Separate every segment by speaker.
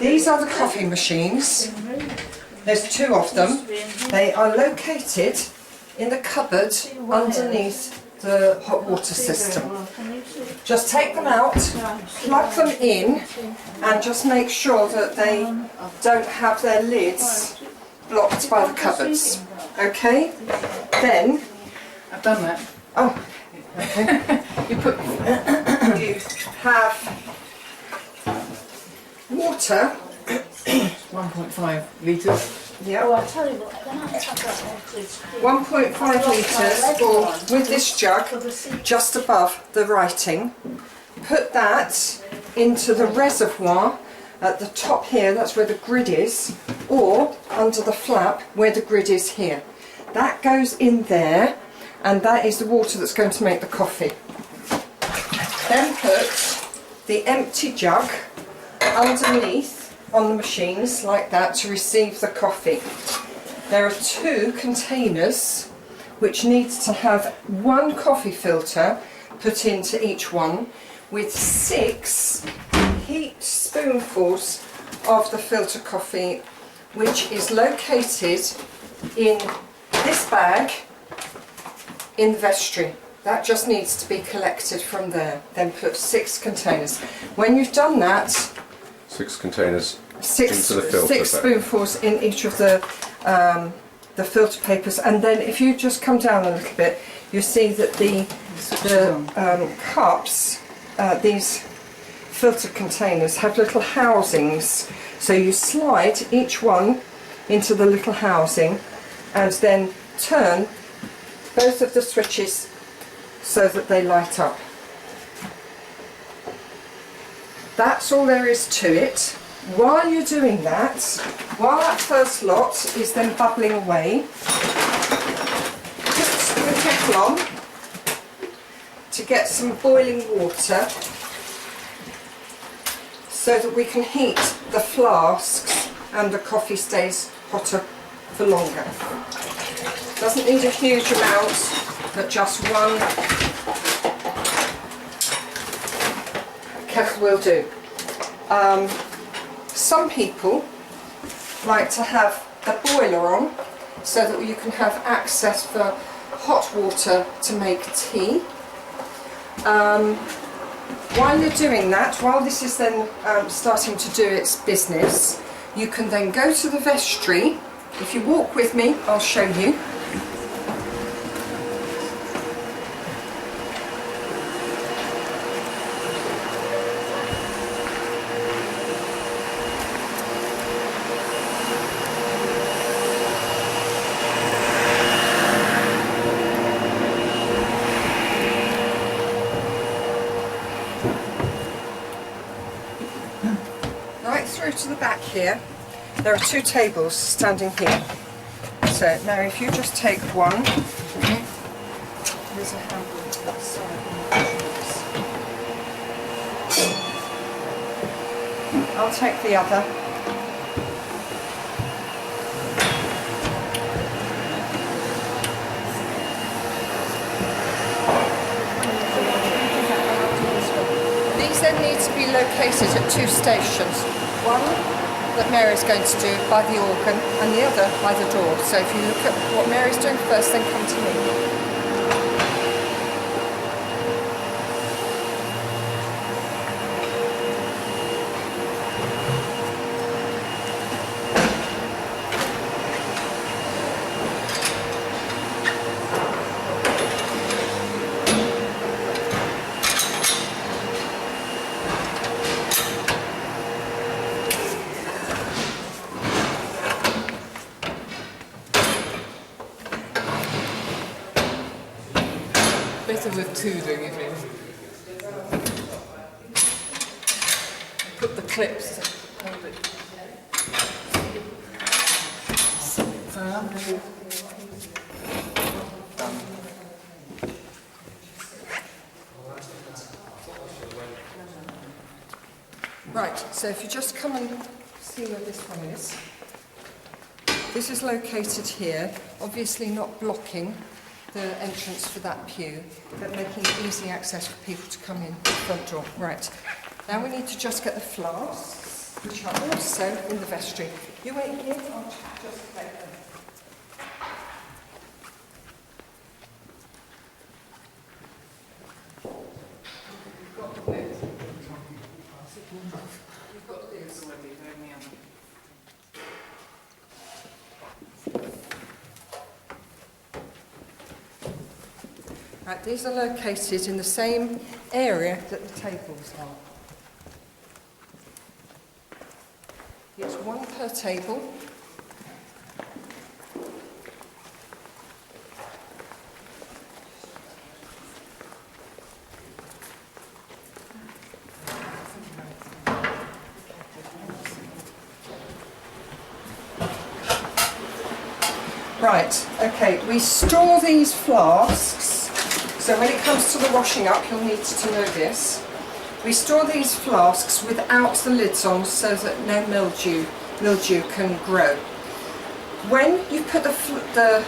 Speaker 1: These are the coffee machines. There's two of them. They are located in the cupboard underneath the hot water system. Just take them out, plug them in, and just make sure that they don't have their lids blocked by the cupboards. Okay? Then
Speaker 2: I've done that.
Speaker 1: oh, okay. you have water.
Speaker 2: 1.5 litres.
Speaker 1: Yeah.
Speaker 3: Oh, I'll tell you what, then I'll have that one, please.
Speaker 1: 1.5 litres, or with this jug, just above the writing. Put that into the reservoir at the top here, that's where the grid is, or under the flap where the grid is here. That goes in there, and that is the water that's going to make the coffee. Then put the empty jug underneath on the machines like that to receive the coffee. There are two containers which needs to have one coffee filter put into each one, with 6 heaped spoonfuls of the filter coffee, which is located in this bag in the vestry. That just needs to be collected from there. Then put 6 containers. When you've done that,
Speaker 4: 6 containers
Speaker 1: 6
Speaker 4: into the filter.
Speaker 1: 6 spoonfuls in each of the filter papers, and then if you just come down a little bit, you see that the cups, these filter containers, have little housings. So you slide each one into the little housing, and then turn both of the switches so that they light up. That's all there is to it. While you're doing that, while that first lot is then bubbling away, put the kettle on to get some boiling water so that we can heat the flasks and the coffee stays hotter for longer. Doesn't need a huge amount, but just one kettle will do. Some people like to have the boiler on so that you can have access for hot water to make tea. While you're doing that, while this is then starting to do its business, you can then go to the vestry. If you walk with me, I'll show you. Right through to the back here, there are 2 tables standing here. So now if you just take one, there's a handle on that side. I'll take the other. These then need to be located at 2 stations. One that Mary's going to do by the organ, and the other by the door. So if you look at what Mary's doing first, then come to me.
Speaker 2: Better with 2 doing it really. Put the clips to hold it. Firm. Done.
Speaker 1: Right, so if you just come and see where this one is. This is located here, obviously not blocking the entrance for that pew, but making easy access for people to come in the front door. Right, now we need to just get the flasks. which are also in the vestry. You wait here, I'll just take them. You've got the lids. You've got the lids already, don't you? Right, these are located in the same area that the tables are. It's one per table. Right, okay, we store these flasks, so when it comes to the washing up you'll need to know this. We store these flasks without the lids on so that no mildew can grow. When you put the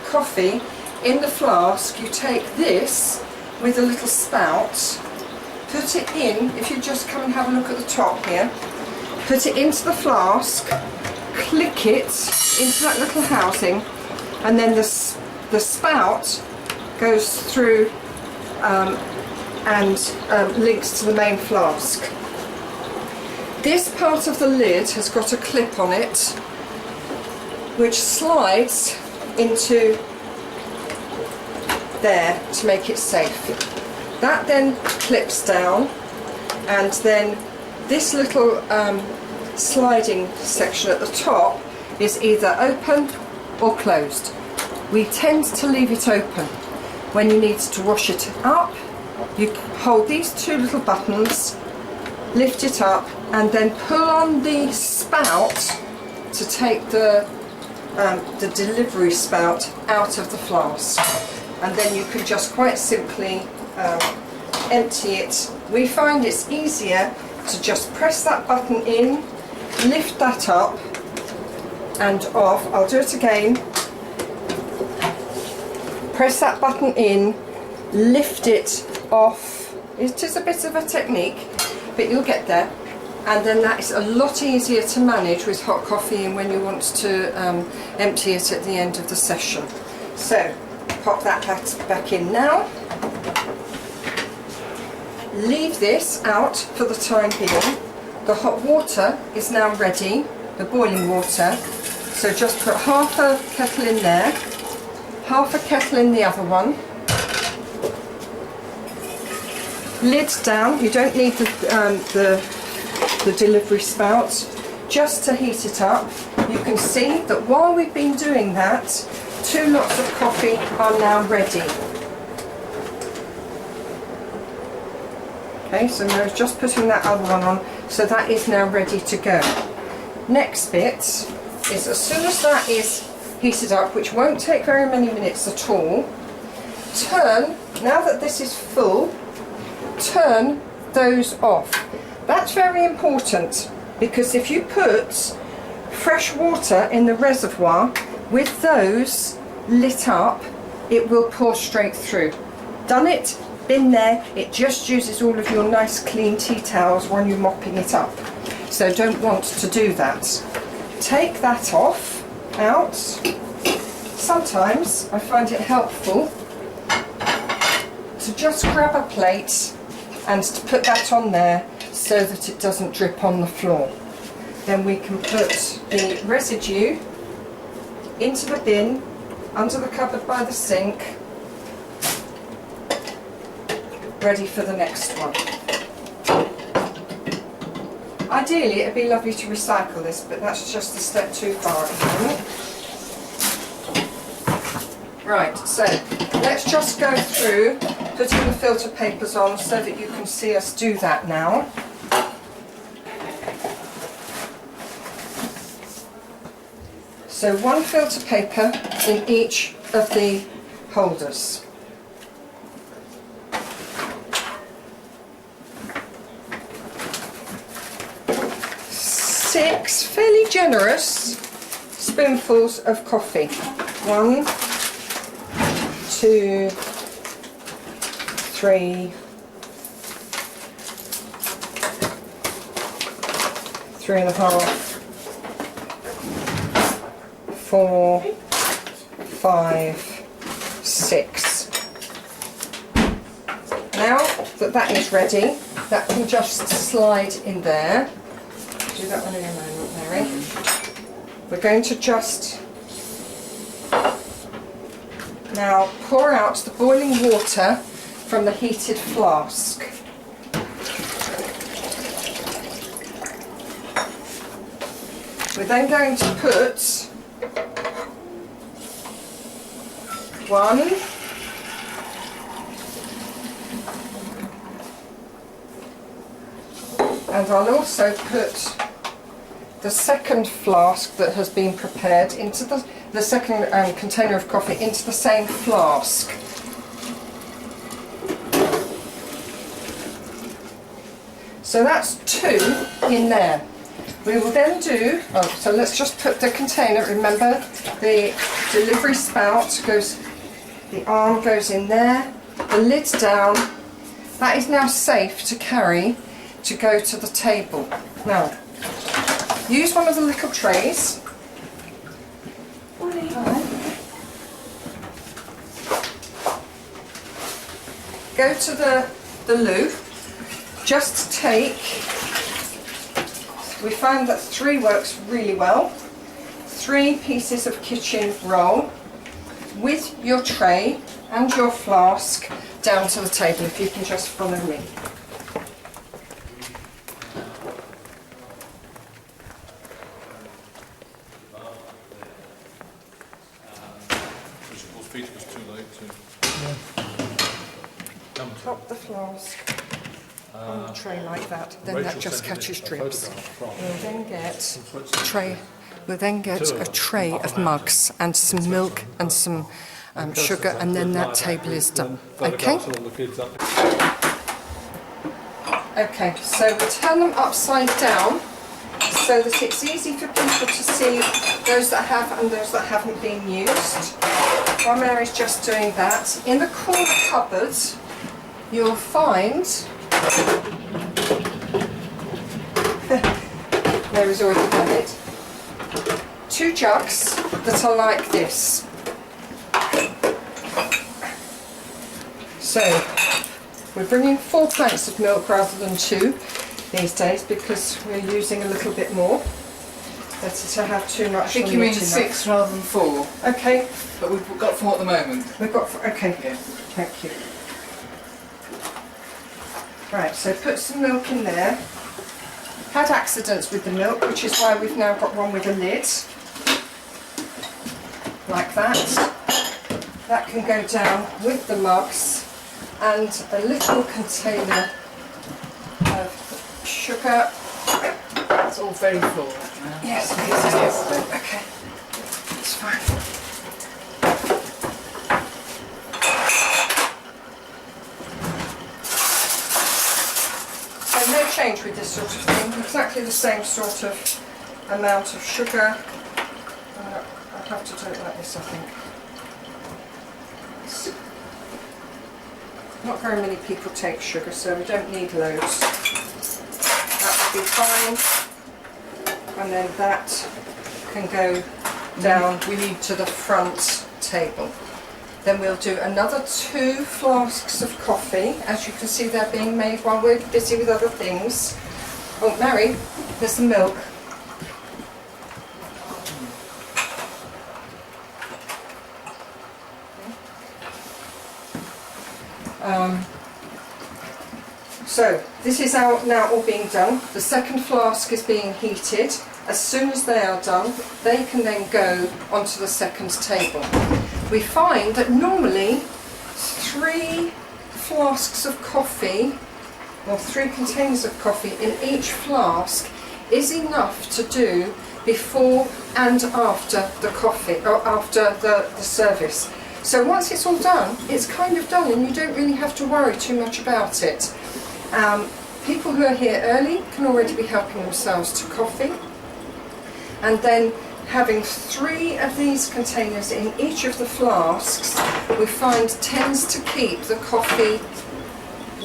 Speaker 1: coffee in the flask, you take this with a little spout, put it in, if you just come and have a look at the top here, put it into the flask, click it into that little housing, and then the spout goes through and links to the main flask. This part of the lid has got a clip on it which slides into there to make it safe. That then clips down, and then this little sliding section at the top is either open or closed. We tend to leave it open. When you need to wash it up, you hold these two little buttons, lift it up, and then pull on the spout to take the delivery spout out of the flask, and then you can just quite simply empty it. We find it's easier to just press that button in, lift that up and off. I'll do it again. Press that button in, lift it off. It is a bit of a technique, but you'll get there. And then that is a lot easier to manage with hot coffee and when you want to empty it at the end of the session. So pop that back in now. Leave this out for the time being. The hot water is now ready, the boiling water. So just put half a kettle in there, half a kettle in the other one. Lid down. You don't need the delivery spout, just to heat it up. You can see that while we've been doing that, 2 lots of coffee are now ready. Okay, so Mary's just putting that other one on, so that is now ready to go. Next bit is, as soon as that is heated up, which won't take very many minutes at all, turn, now that this is full, turn those off. That's very important, because if you put fresh water in the reservoir with those lit up, it will pour straight through. Done it, been there, it just uses all of your nice clean tea towels when you're mopping it up. So don't want to do that. Take that off, out. Sometimes I find it helpful to just grab a plate and to put that on there so that it doesn't drip on the floor. Then we can put the residue into the bin under the cupboard by the sink, ready for the next one. Ideally it'd be lovely to recycle this, but that's just a step too far at the moment. Right, so let's just go through putting the filter papers on so that you can see us do that now. So 1 filter paper in each of the holders. Six fairly generous spoonfuls of coffee. 1, 2, 3, 3.5, 4, 5, 6. Now that that is ready, that can just slide in there. Do that one in a moment, Mary. We're going to just now pour out the boiling water from the heated flask. We're then going to put 1, and I'll also put the second flask that has been prepared into the second container of coffee into the same flask. So that's 2 in there. We will then do, so let's just put the container, remember the delivery spout goes, the arm goes in there, the lid's down. That is now safe to carry to go to the table. Now, use one of the little trays. Go to the loo. Just take, we found that 3 works really well. 3 pieces of kitchen roll with your tray and your flask down to the table, if you can just follow me. Top the flask on the tray like that, then that just catches drips. We'll then get a tray of mugs and some milk and some sugar, and then that table is done. Okay? Okay, so we turn them upside down so that it's easy for people to see those that have and those that haven't been used. While Mary's just doing that, in the corner cupboard you'll find Mary's already done it. 2 jugs that are like this. So we're bringing 4 pints of milk rather than 2 these days because we're using a little bit more. Better to have too much.
Speaker 2: I think you mean 6 rather than 4.
Speaker 1: Okay.
Speaker 2: But we've got 4 at the moment.
Speaker 1: We've got 4, okay.
Speaker 2: Yeah.
Speaker 1: Thank you. Right, so put some milk in there. Had accidents with the milk, which is why we've now got one with a lid. Like that. That can go down with the mugs and a little container of sugar.
Speaker 2: It's all very full now.
Speaker 1: Yes, it is. Okay, it's fine. So no change with this sort of thing. Exactly the same sort of amount of sugar. I'd have to do it like this, I think. Not very many people take sugar, so we don't need loads. That will be fine. And then that can go down to the front table. Then we'll do another 2 flasks of coffee. As you can see, they're being made while we're busy with other things. Oh, Mary, there's the milk. So this is now all being done. The second flask is being heated. As soon as they are done, they can then go onto the second table. We find that normally 3 flasks of coffee, or 3 containers of coffee in each flask is enough to do before and after the coffee, or after the service. So once it's all done, it's kind of done and you don't really have to worry too much about it. People who are here early can already be helping themselves to coffee, and then having 3 of these containers in each of the flasks we find tends to keep the coffee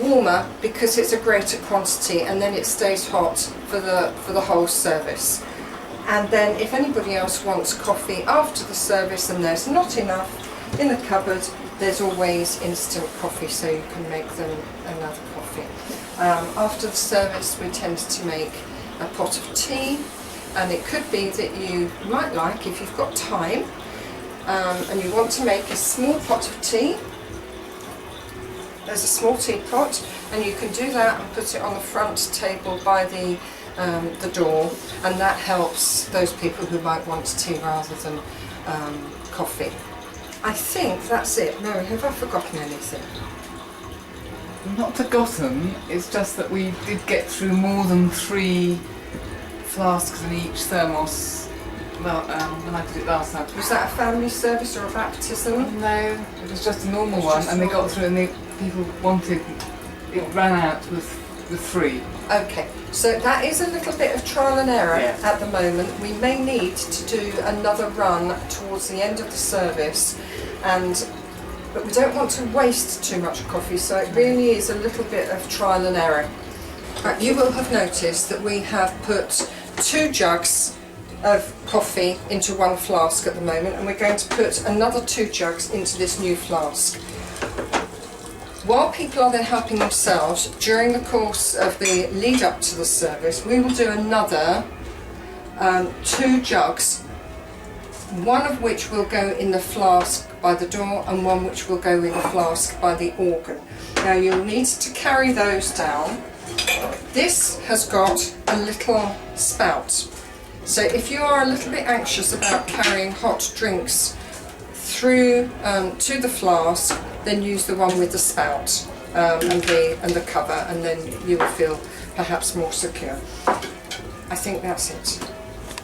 Speaker 1: warmer because it's a greater quantity, and then it stays hot for the whole service. And then if anybody else wants coffee after the service and there's not enough in the cupboard, there's always instant coffee, so you can make them another coffee. After the service we tend to make a pot of tea, and it could be that you might like, if you've got time, and you want to make a small pot of tea. There's a small teapot, and you can do that and put it on the front table by the door, and that helps those people who might want tea rather than coffee. I think that's it. Mary, have I forgotten anything?
Speaker 2: Not forgotten, it's just that we did get through more than 3 flasks in each thermos when I did it last time.
Speaker 1: Was that a family service or a baptism?
Speaker 2: No, it was just a normal
Speaker 1: It was
Speaker 2: one,
Speaker 1: just
Speaker 2: and they got
Speaker 1: normal.
Speaker 2: through it, and people wanted, it ran out with 3.
Speaker 1: Okay, so that is a little bit of trial and error
Speaker 2: Yeah.
Speaker 1: at the moment. We may need to do another run towards the end of the service, but we don't want to waste too much coffee, so it really is a little bit of trial and error. Right, you will have noticed that we have put 2 jugs of coffee into 1 flask at the moment, and we're going to put another 2 jugs into this new flask. While people are then helping themselves, during the course of the lead up to the service, we will do another 2 jugs, one of which will go in the flask by the door and one which will go in the flask by the organ. Now you'll need to carry those down. This has got a little spout, so if you are a little bit anxious about carrying hot drinks through to the flask, then use the one with the spout and the cover, and then you will feel perhaps more secure. I think that's it.